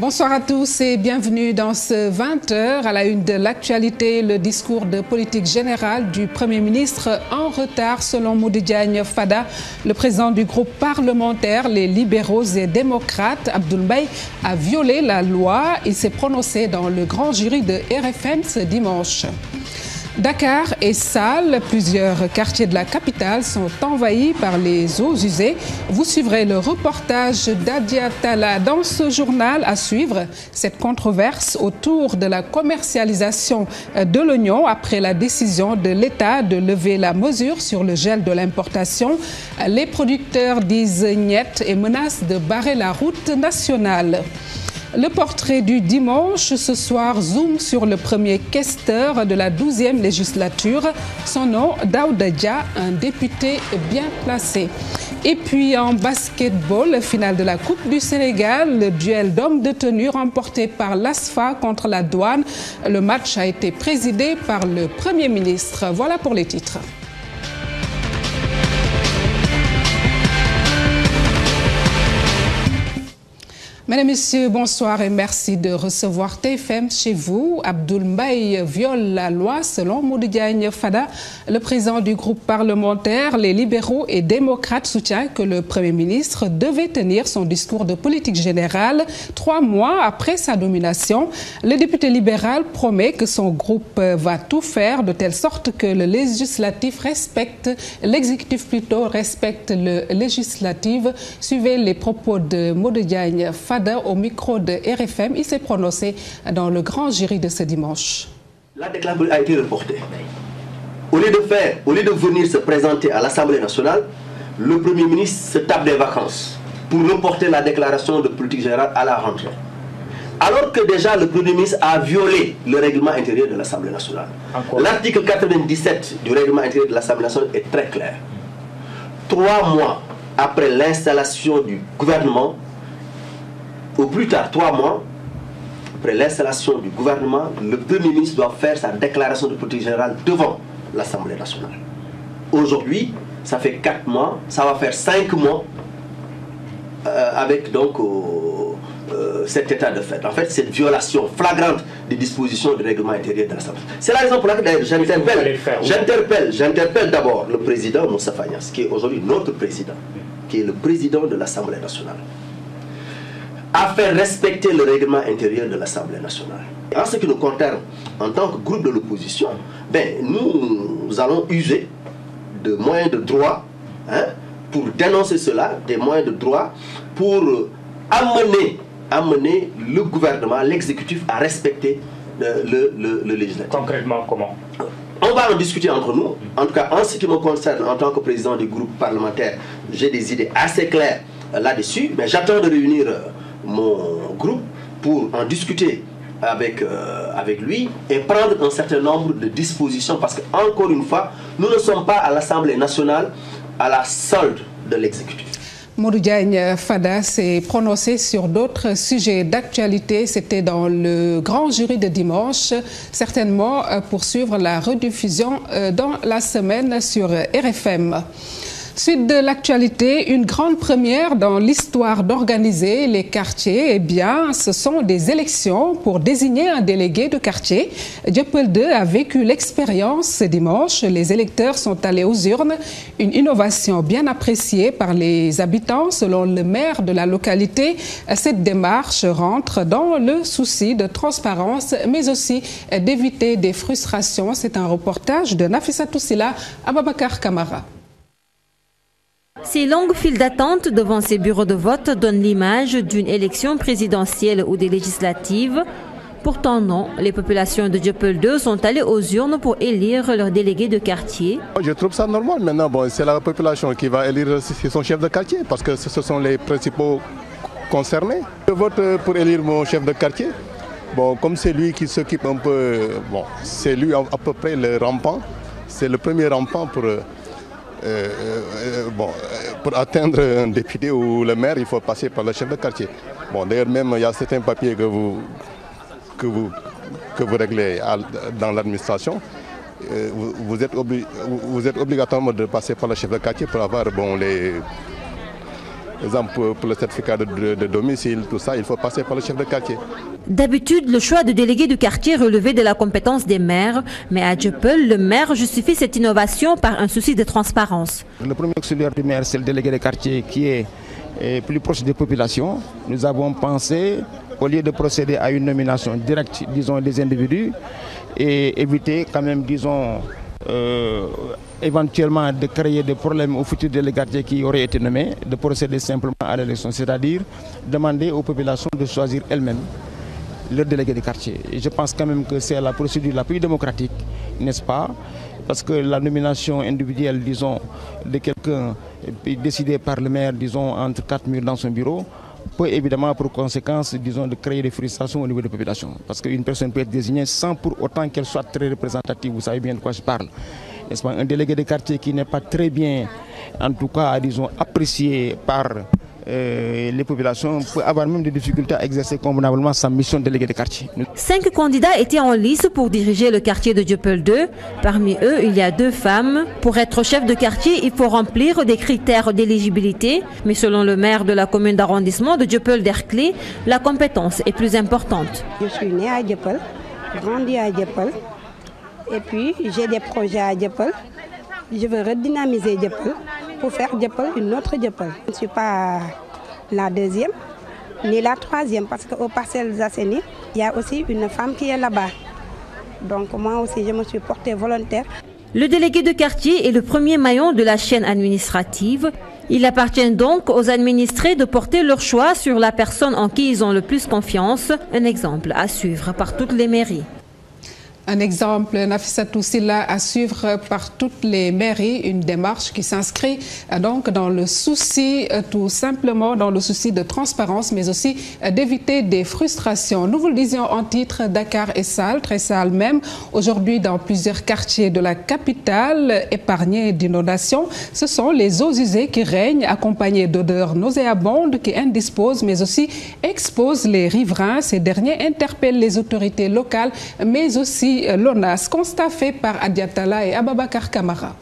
Bonsoir à tous et bienvenue dans ce 20h à la une de l'actualité, le discours de politique générale du Premier ministre en retard selon Modou Diagne Fada. Le président du groupe parlementaire, les libéraux et démocrates, Abdoul Mbaye, a violé la loi. Il s'est prononcé dans le grand jury de RFM ce dimanche. Dakar est sale, plusieurs quartiers de la capitale sont envahis par les eaux usées. Vous suivrez le reportage d'Adia Tala dans ce journal à suivre. Cette controverse autour de la commercialisation de l'oignon après la décision de l'État de lever la mesure sur le gel de l'importation. Les producteurs disent niet et menacent de barrer la route nationale. Le portrait du dimanche, ce soir, zoom sur le premier questeur de la 12e législature. Son nom, Daouda Dia, un député bien placé. Et puis en basketball, finale de la Coupe du Sénégal, le duel d'hommes de tenue remporté par l'ASFA contre la Douane. Le match a été présidé par le Premier ministre. Voilà pour les titres. Mesdames, Messieurs, bonsoir et merci de recevoir TFM chez vous. Abdoul Mbaye viole la loi selon Modou Diagne Fada. Le président du groupe parlementaire, les libéraux et démocrates soutient que le Premier ministre devait tenir son discours de politique générale 3 mois après sa nomination. Le député libéral promet que son groupe va tout faire de telle sorte que le législatif respecte, l'exécutif plutôt respecte le législatif. Suivez les propos de Modou Diagne Fada. Au micro de RFM, il s'est prononcé dans le grand jury de ce dimanche. La déclaration a été reportée. Au lieu de venir se présenter à l'Assemblée nationale, le Premier ministre se tape des vacances pour reporter la déclaration de politique générale à la rentrée. Alors que déjà le Premier ministre a violé le règlement intérieur de l'Assemblée nationale. L'article 97 du règlement intérieur de l'Assemblée nationale est très clair. 3 mois après l'installation du gouvernement, au plus tard 3 mois, après l'installation du gouvernement, le Premier ministre doit faire sa déclaration de politique générale devant l'Assemblée nationale. Aujourd'hui, ça fait 4 mois, ça va faire 5 mois avec donc cet état de fait. En fait, cette violation flagrante des dispositions du règlement intérieur de l'Assemblée. C'est la raison pour laquelle j'interpelle d'abord le président Moustapha Niasse, qui est aujourd'hui notre président, qui est le président de l'Assemblée nationale, à faire respecter le règlement intérieur de l'Assemblée nationale. En ce qui nous concerne, en tant que groupe de l'opposition, nous allons user de moyens de droit pour dénoncer cela, des moyens de droit pour amener le gouvernement, l'exécutif à respecter le législatif. Concrètement, comment? On va en discuter entre nous. En tout cas, en ce qui me concerne, en tant que président du groupe parlementaire, j'ai des idées assez claires là-dessus, mais j'attends de réunir mon groupe pour en discuter avec lui et prendre un certain nombre de dispositions parce qu'encore une fois, nous ne sommes pas à l'Assemblée nationale à la solde de l'exécutif. Modou Diagne Fada s'est prononcé sur d'autres sujets d'actualité. C'était dans le grand jury de dimanche, certainement pour suivre la rediffusion dans la semaine sur RFM. Suite de l'actualité, une grande première dans l'histoire d'organiser les quartiers. Eh bien, ce sont des élections pour désigner un délégué de quartier. Dieuppeul 2 a vécu l'expérience ce dimanche. Les électeurs sont allés aux urnes. Une innovation bien appréciée par les habitants. Selon le maire de la localité, cette démarche rentre dans le souci de transparence, mais aussi d'éviter des frustrations. C'est un reportage de Nafissatou Sila à Babacar Camara. Ces longues files d'attente devant ces bureaux de vote donnent l'image d'une élection présidentielle ou des législatives. Pourtant non, les populations de Dieuppeul 2 sont allées aux urnes pour élire leur délégué de quartier. Je trouve ça normal. Maintenant, c'est la population qui va élire son chef de quartier parce que ce sont les principaux concernés. Je vote pour élire mon chef de quartier. Comme c'est lui qui s'occupe un peu, c'est lui à peu près le rampant. C'est le premier rampant pour atteindre un député ou le maire, il faut passer par le chef de quartier. D'ailleurs, même il y a certains papiers que vous réglez dans l'administration. Vous êtes obligatoirement de passer par le chef de quartier pour avoir exemple pour le certificat de domicile, tout ça, il faut passer par le chef de quartier. D'habitude, le choix de délégué du quartier relevait de la compétence des maires, mais à Dieuppeul, le maire justifie cette innovation par un souci de transparence. Le premier auxiliaire du maire, c'est le délégué de quartier qui est plus proche des populations. Nous avons pensé, au lieu de procéder à une nomination directe, disons, des individus, et éviter quand même, disons, éventuellement de créer des problèmes aux futurs délégués qui auraient été nommés, de procéder simplement à l'élection, c'est-à-dire demander aux populations de choisir elles-mêmes leur délégué de quartier. Et je pense quand même que c'est la procédure la plus démocratique, n'est-ce pas? Parce que la nomination individuelle, disons, de quelqu'un décidé par le maire, disons, entre 4 murs dans son bureau, peut évidemment pour conséquence, disons, de créer des frustrations au niveau des populations. Parce qu'une personne peut être désignée sans pour autant qu'elle soit très représentative, vous savez bien de quoi je parle. N'est-ce pas? Un délégué de quartier qui n'est pas très bien, en tout cas, disons, apprécié par les populations, peut avoir même des difficultés à exercer convenablement sa mission de délégué de quartier. 5 candidats étaient en lice pour diriger le quartier de Dieuppeul 2. Parmi eux, il y a 2 femmes. Pour être chef de quartier, il faut remplir des critères d'éligibilité. Mais selon le maire de la commune d'arrondissement de Dieuppeul-Derklé, la compétence est plus importante. Je suis née à Dieuppeul, grandi à Dieuppeul. Et puis, j'ai des projets à Dieuppeul. Je veux redynamiser Dieuppeul pour faire Dieuppeul une autre Dieuppeul. Je ne suis pas la deuxième ni la troisième parce qu'au Parcelles Assainies, il y a aussi une femme qui est là-bas. Donc moi aussi, je me suis portée volontaire. Le délégué de quartier est le premier maillon de la chaîne administrative. Il appartient donc aux administrés de porter leur choix sur la personne en qui ils ont le plus confiance. Un exemple à suivre par toutes les mairies. Un exemple, Nafissatou Silla, à suivre par toutes les mairies, une démarche qui s'inscrit donc dans le souci, tout simplement dans le souci de transparence, mais aussi d'éviter des frustrations. Nous vous le disions en titre, Dakar est sale, très sale même. Aujourd'hui, dans plusieurs quartiers de la capitale, épargnés d'inondations, ce sont les eaux usées qui règnent, accompagnées d'odeurs nauséabondes qui indisposent, mais aussi exposent les riverains. Ces derniers interpellent les autorités locales, mais aussi l'ONAS, constat fait par Adiatala et Ababakar Kamara.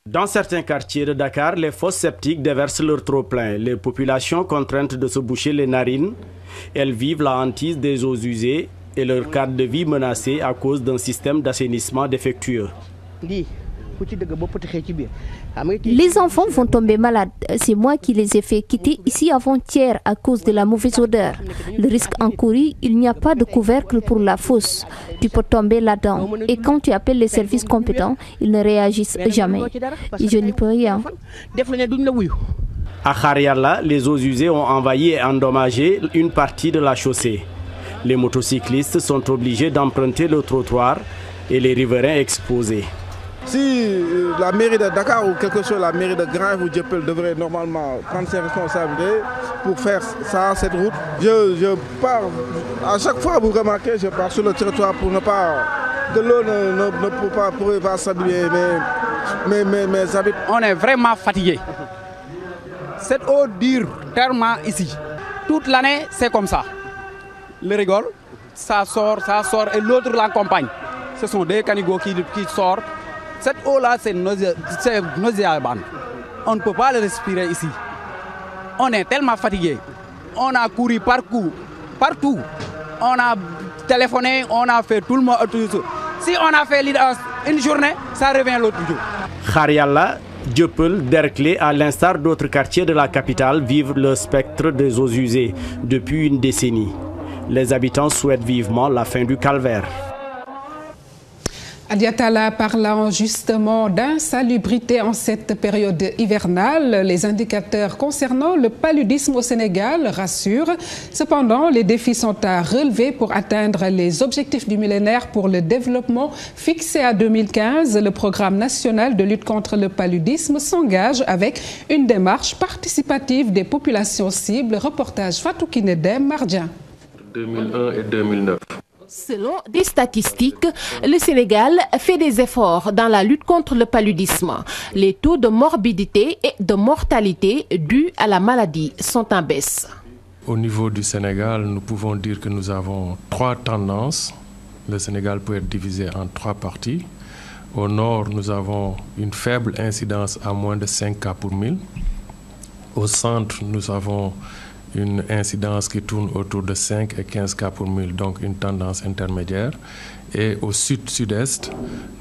Dans certains quartiers de Dakar, les fosses septiques déversent leur trop-plein. Les populations contraintes de se boucher les narines, elles vivent la hantise des eaux usées et leur cadre de vie menacé à cause d'un système d'assainissement défectueux. Les enfants vont tomber malades. C'est moi qui les ai fait quitter ici avant-hier à cause de la mauvaise odeur. Le risque encouru, il n'y a pas de couvercle pour la fosse. Tu peux tomber là-dedans. Et quand tu appelles les services compétents, ils ne réagissent jamais. Et je n'y peux rien. À Khariala, les eaux usées ont envahi et endommagé une partie de la chaussée. Les motocyclistes sont obligés d'emprunter le trottoir et les riverains exposés. Si la mairie de Dakar ou quelque chose, la mairie de Grave ou Dieuppeul devrait normalement prendre ses responsabilités pour faire ça, cette route, je pars, à chaque fois vous remarquez, je pars sur le trottoir pour ne pas, de l'eau ne pourrait pas s'habiller mes habits. On est vraiment fatigué. Cette eau dure tellement ici. Toute l'année, c'est comme ça. Le rigole, ça sort et l'autre l'accompagne. Ce sont des canigots qui sortent. Cette eau-là, c'est nauséabond. On ne peut pas le respirer ici. On est tellement fatigué. On a couru partout. On a téléphoné, on a fait tout le monde. Si on a fait une journée, ça revient l'autre jour. Khariala, Dieuppeul, Derklé, à l'instar d'autres quartiers de la capitale, vivent le spectre des eaux usées depuis une décennie. Les habitants souhaitent vivement la fin du calvaire. Adiatala, parlant justement d'insalubrité en cette période hivernale, les indicateurs concernant le paludisme au Sénégal rassurent. Cependant, les défis sont à relever pour atteindre les objectifs du millénaire pour le développement fixés à 2015. Le programme national de lutte contre le paludisme s'engage avec une démarche participative des populations cibles. Reportage Fatou Kinedem, Mardien. 2001 et 2009. Selon des statistiques, le Sénégal fait des efforts dans la lutte contre le paludisme. Les taux de morbidité et de mortalité dus à la maladie sont en baisse. Au niveau du Sénégal, nous pouvons dire que nous avons 3 tendances. Le Sénégal peut être divisé en 3 parties. Au nord, nous avons une faible incidence à moins de 5 cas pour 1000. Au centre, nous avons une incidence qui tourne autour de 5 et 15 cas pour 1000, donc une tendance intermédiaire. Et au sud-sud-est,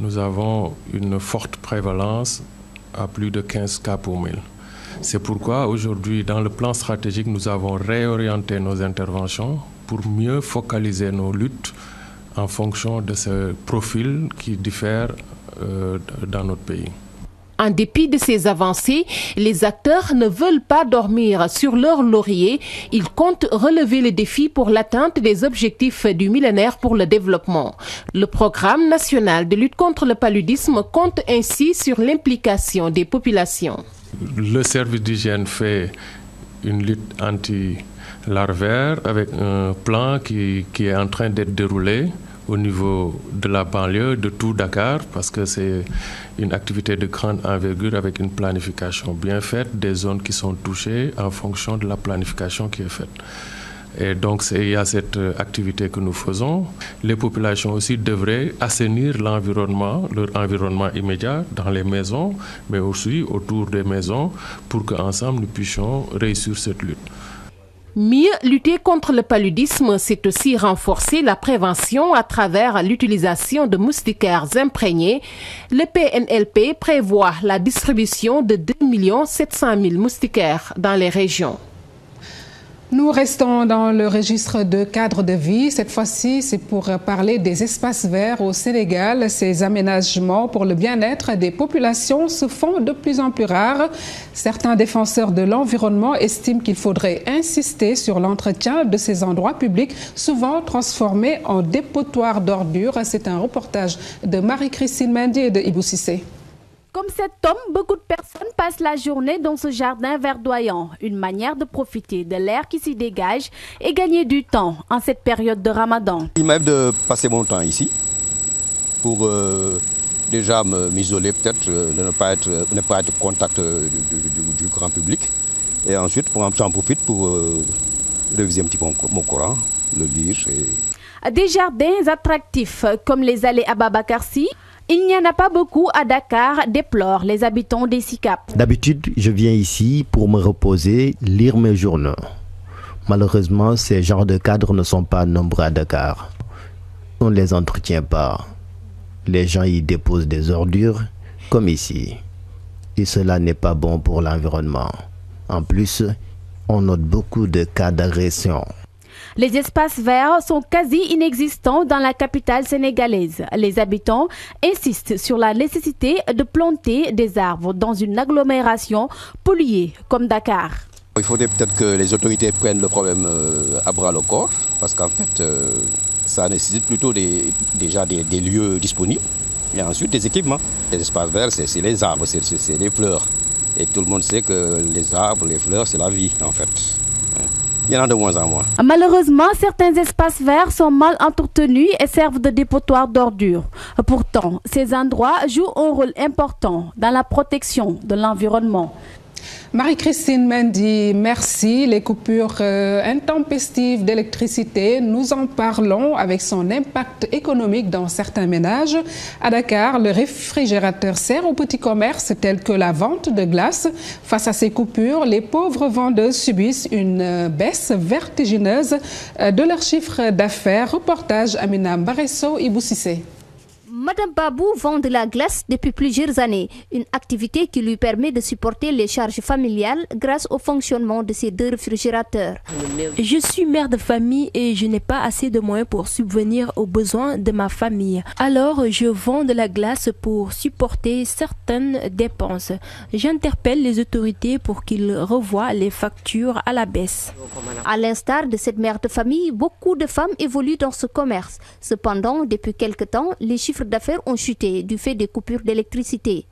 nous avons une forte prévalence à plus de 15 cas pour 1000. C'est pourquoi aujourd'hui, dans le plan stratégique, nous avons réorienté nos interventions pour mieux focaliser nos luttes en fonction de ce profil qui diffère dans notre pays. En dépit de ces avancées, les acteurs ne veulent pas dormir sur leur laurier. Ils comptent relever les défis pour l'atteinte des objectifs du millénaire pour le développement. Le programme national de lutte contre le paludisme compte ainsi sur l'implication des populations. Le service d'hygiène fait une lutte anti-larvaire avec un plan qui est en train d'être déroulé au niveau de la banlieue, de tout Dakar, parce que c'est une activité de grande envergure avec une planification bien faite, des zones qui sont touchées en fonction de la planification qui est faite. Et donc, il y a cette activité que nous faisons. Les populations aussi devraient assainir l'environnement, leur environnement immédiat dans les maisons, mais aussi autour des maisons, pour qu'ensemble nous puissions réussir cette lutte. Mieux lutter contre le paludisme, c'est aussi renforcer la prévention à travers l'utilisation de moustiquaires imprégnés. Le PNLP prévoit la distribution de 2 700 000 moustiquaires dans les régions. Nous restons dans le registre de cadre de vie. Cette fois-ci, c'est pour parler des espaces verts au Sénégal. Ces aménagements pour le bien-être des populations se font de plus en plus rares. Certains défenseurs de l'environnement estiment qu'il faudrait insister sur l'entretien de ces endroits publics, souvent transformés en dépotoirs d'ordures. C'est un reportage de Marie-Christine Mendy et de Ibou Cissé. Comme cet homme, beaucoup de personnes passent la journée dans ce jardin verdoyant. Une manière de profiter de l'air qui s'y dégage et gagner du temps en cette période de Ramadan. Il m'arrive de passer mon temps ici pour déjà m'isoler peut-être, de ne pas être au contact du grand public. Et ensuite, j'en profite pour réviser un petit peu mon Coran, le lire. Des jardins attractifs comme les allées Ababakarsi. Il n'y en a pas beaucoup à Dakar, déplorent les habitants des SICAP. D'habitude, je viens ici pour me reposer, lire mes journaux. Malheureusement, ces genres de cadres ne sont pas nombreux à Dakar. On ne les entretient pas. Les gens y déposent des ordures, comme ici. Et cela n'est pas bon pour l'environnement. En plus, on note beaucoup de cas d'agression. Les espaces verts sont quasi inexistants dans la capitale sénégalaise. Les habitants insistent sur la nécessité de planter des arbres dans une agglomération polluée comme Dakar. Il faudrait peut-être que les autorités prennent le problème à bras le corps, parce qu'en fait, ça nécessite plutôt déjà des lieux disponibles et ensuite des équipements. Les espaces verts, c'est les arbres, c'est les fleurs. Et tout le monde sait que les arbres, les fleurs, c'est la vie en fait. Il y en a de moins en moins. Malheureusement, certains espaces verts sont mal entretenus et servent de dépotoir d'ordures. Pourtant, ces endroits jouent un rôle important dans la protection de l'environnement. Marie-Christine Mendy, merci. Les coupures intempestives d'électricité, nous en parlons avec son impact économique dans certains ménages. À Dakar, le réfrigérateur sert au petit commerce tel que la vente de glace. Face à ces coupures, les pauvres vendeuses subissent une baisse vertigineuse de leur chiffre d'affaires. Reportage Amina Mbaresso, Ibou Cissé. Madame Babou vend de la glace depuis plusieurs années, une activité qui lui permet de supporter les charges familiales grâce au fonctionnement de ces 2 réfrigérateurs. Je suis mère de famille et je n'ai pas assez de moyens pour subvenir aux besoins de ma famille. Alors je vends de la glace pour supporter certaines dépenses. J'interpelle les autorités pour qu'ils revoient les factures à la baisse. À l'instar de cette mère de famille, beaucoup de femmes évoluent dans ce commerce. Cependant, depuis quelque temps, les chiffres d'affaires ont chuté du fait des coupures d'électricité.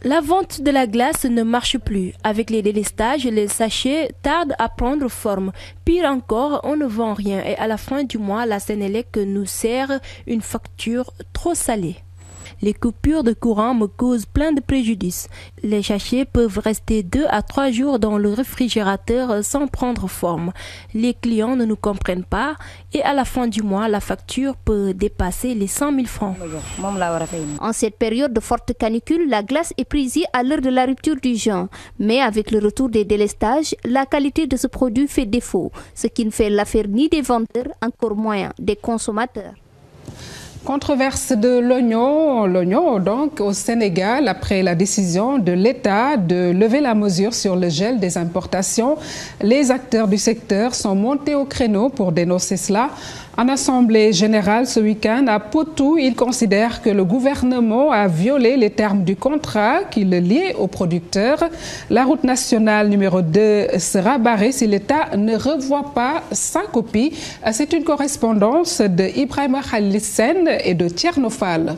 La vente de la glace ne marche plus. Avec les délestages, les sachets tardent à prendre forme. Pire encore, on ne vend rien et à la fin du mois, la Sénélec nous sert une facture trop salée. Les coupures de courant me causent plein de préjudices. Les sachets peuvent rester 2 à 3 jours dans le réfrigérateur sans prendre forme. Les clients ne nous comprennent pas et à la fin du mois, la facture peut dépasser les 100 000 francs. En cette période de forte canicule, la glace est prisée à l'heure de la rupture du jeûne. Mais avec le retour des délestages, la qualité de ce produit fait défaut, ce qui ne fait l'affaire ni des vendeurs, encore moins des consommateurs. Controverse de l'oignon donc au Sénégal après la décision de l'État de lever la mesure sur le gel des importations. Les acteurs du secteur sont montés au créneau pour dénoncer cela. En assemblée générale ce week-end à Potou, ils considèrent que le gouvernement a violé les termes du contrat qui le liait aux producteurs. La route nationale numéro 2 sera barrée si l'État ne revoit pas sa copie. C'est une correspondance de Ibrahima Khalissen et de Tchernofal.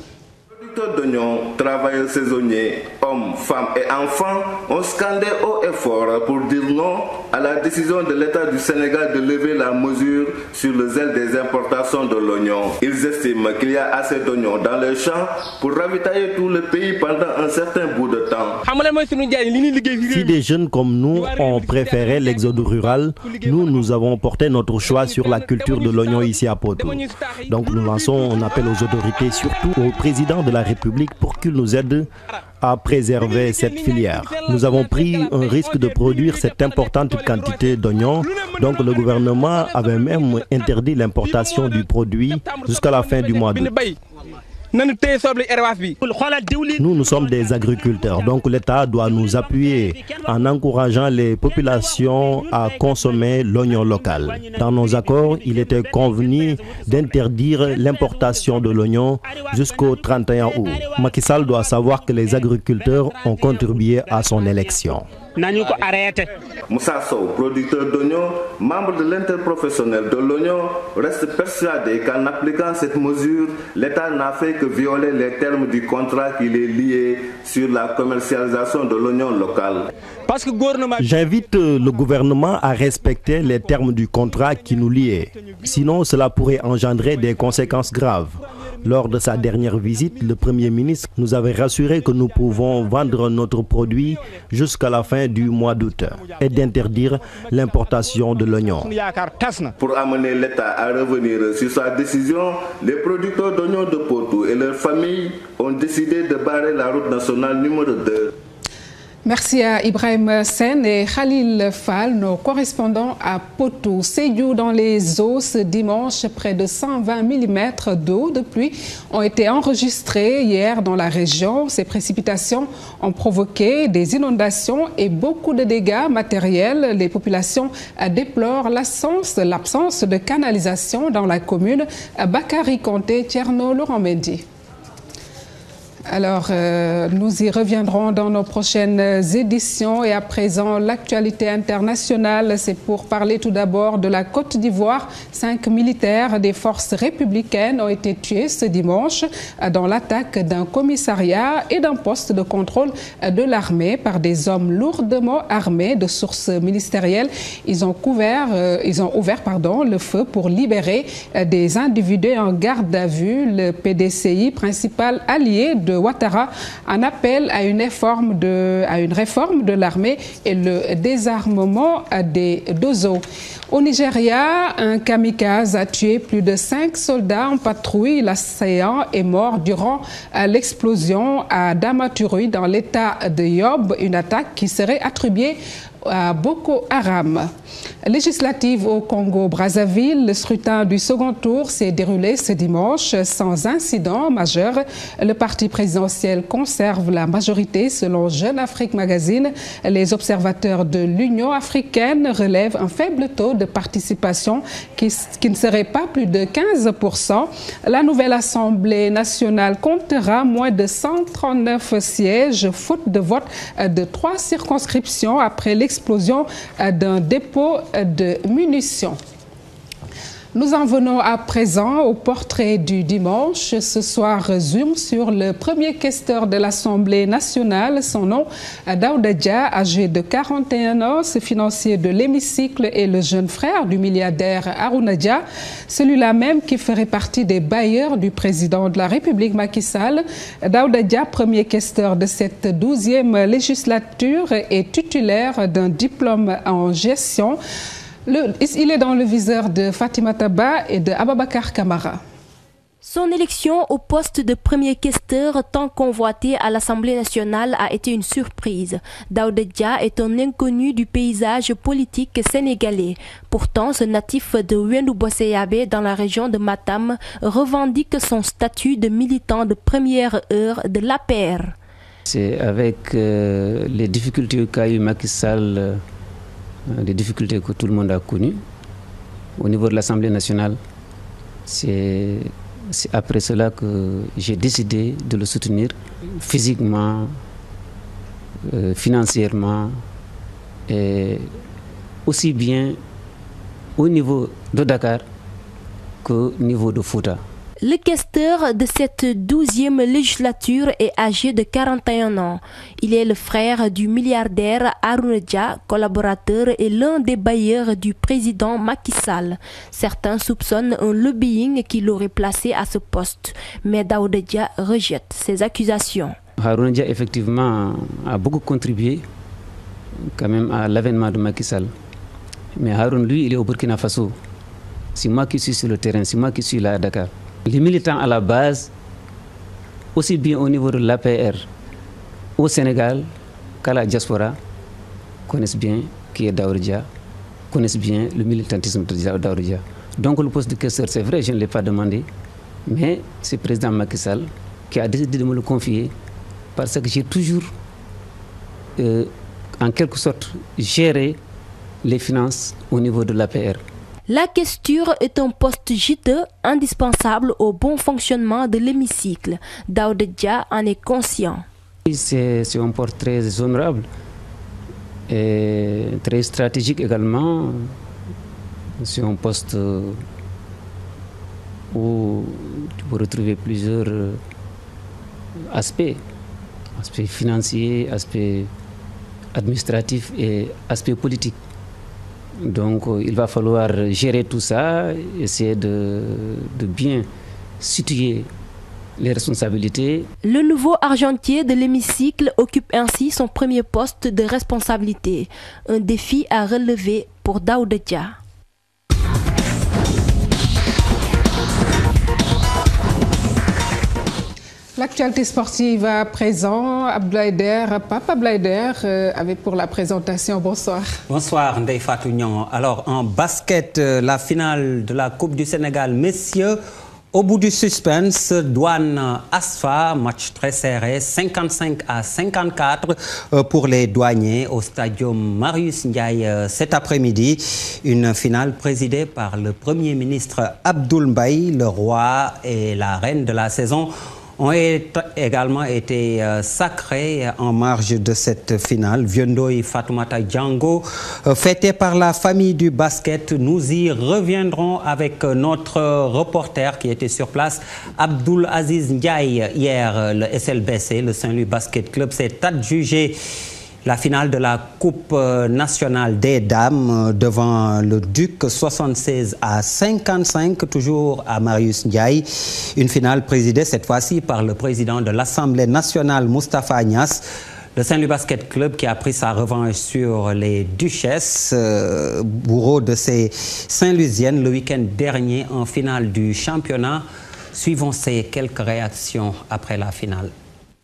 Producteurs d'oignons, travailleurs saisonniers, hommes, femmes et enfants ont scandé haut et fort pour dire non à la décision de l'État du Sénégal de lever la mesure sur le zèle des importations de l'oignon. Ils estiment qu'il y a assez d'oignons dans les champs pour ravitailler tout le pays pendant un certain bout de temps. Si des jeunes comme nous ont préféré l'exode rural, nous avons porté notre choix sur la culture de l'oignon ici à Potou. Donc nous lançons un appel aux autorités, surtout au président de la République, pour qu'il nous aide à préserver cette filière. Nous avons pris un risque de produire cette importante quantité d'oignons, donc le gouvernement avait même interdit l'importation du produit jusqu'à la fin du mois d'août. Nous sommes des agriculteurs, donc l'État doit nous appuyer en encourageant les populations à consommer l'oignon local. Dans nos accords, il était convenu d'interdire l'importation de l'oignon jusqu'au 31 août. Macky Sall doit savoir que les agriculteurs ont contribué à son élection. Moussa Sow, producteur d'oignons, membre de l'interprofessionnel de l'oignon, reste persuadé qu'en appliquant cette mesure, l'État n'a fait que violer les termes du contrat qui les liait sur la commercialisation de l'oignon local. J'invite le gouvernement à respecter les termes du contrat qui nous liait. Sinon, cela pourrait engendrer des conséquences graves. Lors de sa dernière visite, le Premier ministre nous avait rassuré que nous pouvons vendre notre produit jusqu'à la fin du mois d'août et d'interdire l'importation de l'oignon. Pour amener l'État à revenir sur sa décision, les producteurs d'oignons de Potou et leurs familles ont décidé de barrer la route nationale numéro 2. Merci à Ibrahim Sen et Khalil Fall, nos correspondants à Potou. Sédhiou dans les eaux ce dimanche, près de 120 mm d'eau de pluie ont été enregistrés hier dans la région. Ces précipitations ont provoqué des inondations et beaucoup de dégâts matériels. Les populations déplorent l'absence de canalisation dans la commune. Bakary Conté, Tierno, Laurent Mendy. Alors, nous y reviendrons dans nos prochaines éditions. Et à présent, l'actualité internationale, c'est pour parler tout d'abord de la Côte d'Ivoire. 5 militaires des forces républicaines ont été tués ce dimanche dans l'attaque d'un commissariat et d'un poste de contrôle de l'armée par des hommes lourdement armés. De sources ministérielles, ils ont ouvert le feu pour libérer des individus en garde à vue. Le PDCI, principal allié de Ouattara, en appelle à une réforme de l'armée et le désarmement des Dozo. Au Nigeria, un kamikaze a tué plus de 5 soldats en patrouille. L'assaillant est mort durant l'explosion à Damaturu dans l'état de Yobe, une attaque qui serait attribuée à Boko Haram. Législative au Congo-Brazzaville, le scrutin du second tour s'est déroulé ce dimanche sans incident majeur. Le parti présidentiel conserve la majorité selon Jeune Afrique Magazine. Les observateurs de l'Union africaine relèvent un faible taux de participation qui ne serait pas plus de 15%. La nouvelle Assemblée nationale comptera moins de 139 sièges, faute de vote de 3 circonscriptions après l'explosion d'un dépôt de munitions. Nous en venons à présent au portrait du dimanche. Ce soir, zoom sur le premier questeur de l'Assemblée nationale. Son nom, Daouda Dia, âgé de 41 ans. Ce financier de l'hémicycle est le jeune frère du milliardaire Harouna Dia, celui-là même qui ferait partie des bailleurs du président de la République Macky Sall. Daouda Dia, premier questeur de cette 12e législature, est titulaire d'un diplôme en gestion. Il est dans le viseur de Fatima Taba et de Ababakar Kamara. Son élection au poste de premier questeur tant convoité à l'Assemblée nationale a été une surprise. Daouda Dia est un inconnu du paysage politique sénégalais. Pourtant, ce natif de Ouendou-Bosséabé dans la région de Matam revendique son statut de militant de première heure de l'APR. C'est avec les difficultés qu'a eu Macky Sall, des difficultés que tout le monde a connues au niveau de l'Assemblée nationale. C'est après cela que j'ai décidé de le soutenir physiquement, financièrement, et aussi bien au niveau de Dakar qu'au niveau de Fouta. Le questeur de cette 12e législature est âgé de 41 ans. Il est le frère du milliardaire Harouna Dia, collaborateur et l'un des bailleurs du président Macky Sall. Certains soupçonnent un lobbying qui l'aurait placé à ce poste, mais Daouda Dia rejette ces accusations. Harouna Dia, effectivement, a beaucoup contribué quand même à l'avènement de Macky Sall. Mais Haroun, lui, il est au Burkina Faso. C'est moi qui suis sur le terrain, c'est moi qui suis là à Dakar. Les militants à la base, aussi bien au niveau de l'APR, au Sénégal qu'à la diaspora, connaissent bien qui est Daouda Dia, connaissent bien le militantisme de Daouda Dia. Donc le poste de questeur, c'est vrai, je ne l'ai pas demandé, mais c'est le président Macky Sall qui a décidé de me le confier parce que j'ai toujours, en quelque sorte, géré les finances au niveau de l'APR. La questure est un poste juteux indispensable au bon fonctionnement de l'hémicycle. Daouda Dia en est conscient. C'est un poste très honorable et très stratégique également. C'est un poste où tu peux retrouver plusieurs aspects. Aspects financiers, aspects administratifs et aspects politiques. Donc il va falloir gérer tout ça, essayer de bien situer les responsabilités. Le nouveau argentier de l'hémicycle occupe ainsi son premier poste de responsabilité. Un défi à relever pour Daouda Dia. L'actualité sportive à présent, Papa Blaider avec pour la présentation. Bonsoir. Bonsoir Ndeye Fatou Niang. Alors en basket, la finale de la Coupe du Sénégal, messieurs, au bout du suspense, Douane Asfa, match très serré, 55-54 pour les douaniers au stadium Marius Ndiaye cet après-midi. Une finale présidée par le Premier ministre Abdoul Mbaye, le roi et la reine de la saison ont également été sacrés en marge de cette finale. Vieux-Ndoye Fatoumata Django, fêté par la famille du basket. Nous y reviendrons avec notre reporter qui était sur place, Abdoul Aziz Ndiaye. Hier, le SLBC, le Saint-Louis Basket Club, s'est adjugé la finale de la Coupe nationale des dames devant le Duc 76-55, toujours à Marius Ndiaye. Une finale présidée cette fois-ci par le président de l'Assemblée nationale, Moustapha Niasse. Le Saint-Louis Basket Club qui a pris sa revanche sur les Duchesses, bourreaux de ces Saint-Louisiennes le week-end dernier en finale du championnat. Suivons ces quelques réactions après la finale.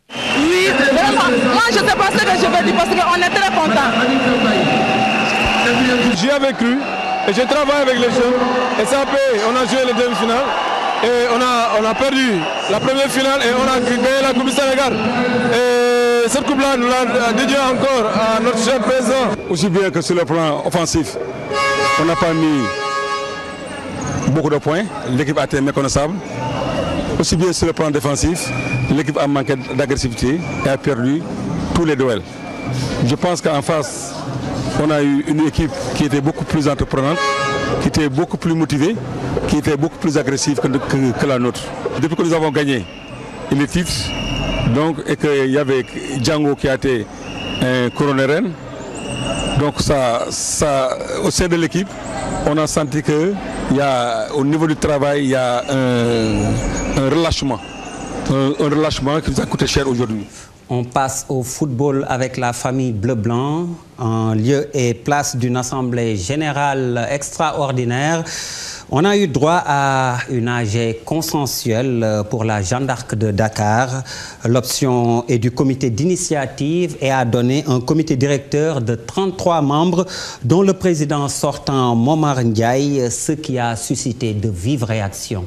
Oui, vraiment, moi je sais pas ce que je veux dire parce qu'on est très contents. J'y avais cru et j'ai travaillé avec les jeunes et ça a payé. On a joué les demi-finales et on a perdu la première finale et on a gagné la Coupe du Sénégal. Et cette coupe-là nous l'a dédiée encore à notre cher président. Aussi bien que sur le plan offensif, on n'a pas mis beaucoup de points. L'équipe a été méconnaissable. Aussi bien sur le plan défensif, l'équipe a manqué d'agressivité et a perdu tous les duels. Je pense qu'en face on a eu une équipe qui était beaucoup plus entreprenante, qui était beaucoup plus motivée, qui était beaucoup plus agressive que la nôtre. Depuis que nous avons gagné les titres, donc, et qu'il y avait Django qui a été un couronné reine, donc au sein de l'équipe, on a senti qu'au niveau du travail, il y a un relâchement qui nous a coûté cher aujourd'hui. On passe au football avec la famille bleu-blanc en lieu et place d'une assemblée générale extraordinaire. On a eu droit à une AG consensuelle pour la Jeanne d'Arc de Dakar. L'option est du comité d'initiative et a donné un comité directeur de 33 membres, dont le président sortant Momar Ndiaye, ce qui a suscité de vives réactions.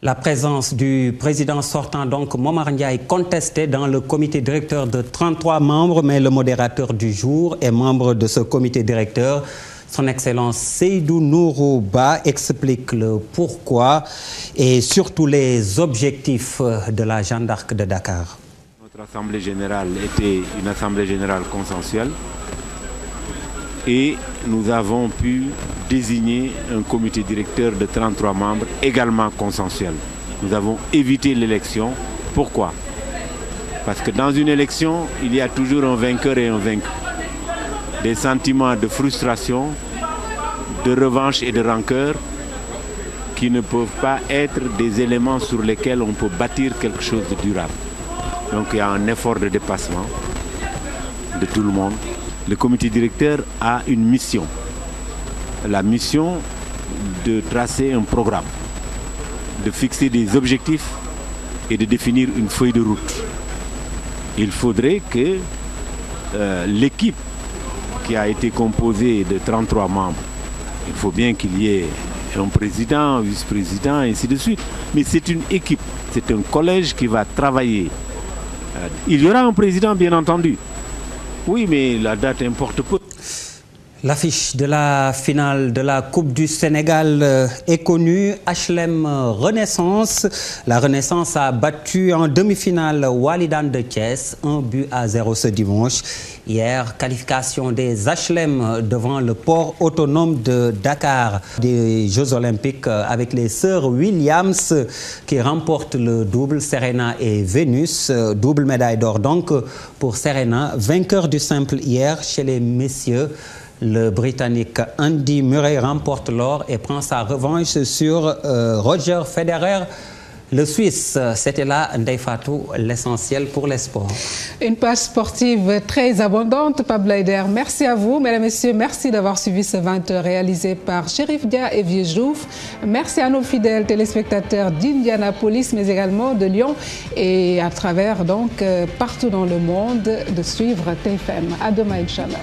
La présence du président sortant, donc Momar Ndiaye, contestée dans le comité directeur de 33 membres, mais le modérateur du jour est membre de ce comité directeur. Son Excellence Seydou Nourou Ba explique le pourquoi et surtout les objectifs de la Jeanne d'Arc de Dakar. Notre assemblée générale était une assemblée générale consensuelle et nous avons pu désigner un comité directeur de 33 membres également consensuel. Nous avons évité l'élection. Pourquoi? Parce que dans une élection, il y a toujours un vainqueur et un vaincu. Des sentiments de frustration, de revanche et de rancœur qui ne peuvent pas être des éléments sur lesquels on peut bâtir quelque chose de durable. Donc il y a un effort de dépassement de tout le monde. Le comité directeur a une mission. La mission de tracer un programme, de fixer des objectifs et de définir une feuille de route. Il faudrait que l'équipe qui a été composée de 33 membres, il faut bien qu'il y ait un président, un vice-président, et ainsi de suite. Mais c'est une équipe, c'est un collège qui va travailler. Il y aura un président, bien entendu. Oui, mais la date importe peu. L'affiche de la finale de la Coupe du Sénégal est connue, HLM Renaissance. La Renaissance a battu en demi-finale Walidan de Thiès, 1-0 ce dimanche. Hier, qualification des HLM devant le port autonome de Dakar des Jeux Olympiques avec les sœurs Williams qui remportent le double Serena et Vénus. Double médaille d'or donc pour Serena, vainqueur du simple hier chez les messieurs. Le Britannique Andy Murray remporte l'or et prend sa revanche sur Roger Federer. Le Suisse, c'était là, Ndeye Fatou, l'essentiel pour les sports. Une page sportive très abondante, Pape Blaider. Merci à vous, mesdames et messieurs. Merci d'avoir suivi ce 20h réalisé par Chérif Dia et Vieux Jouf. Merci à nos fidèles téléspectateurs d'Indianapolis, mais également de Lyon et à travers donc partout dans le monde de suivre TFM. À demain, Inch'Allah.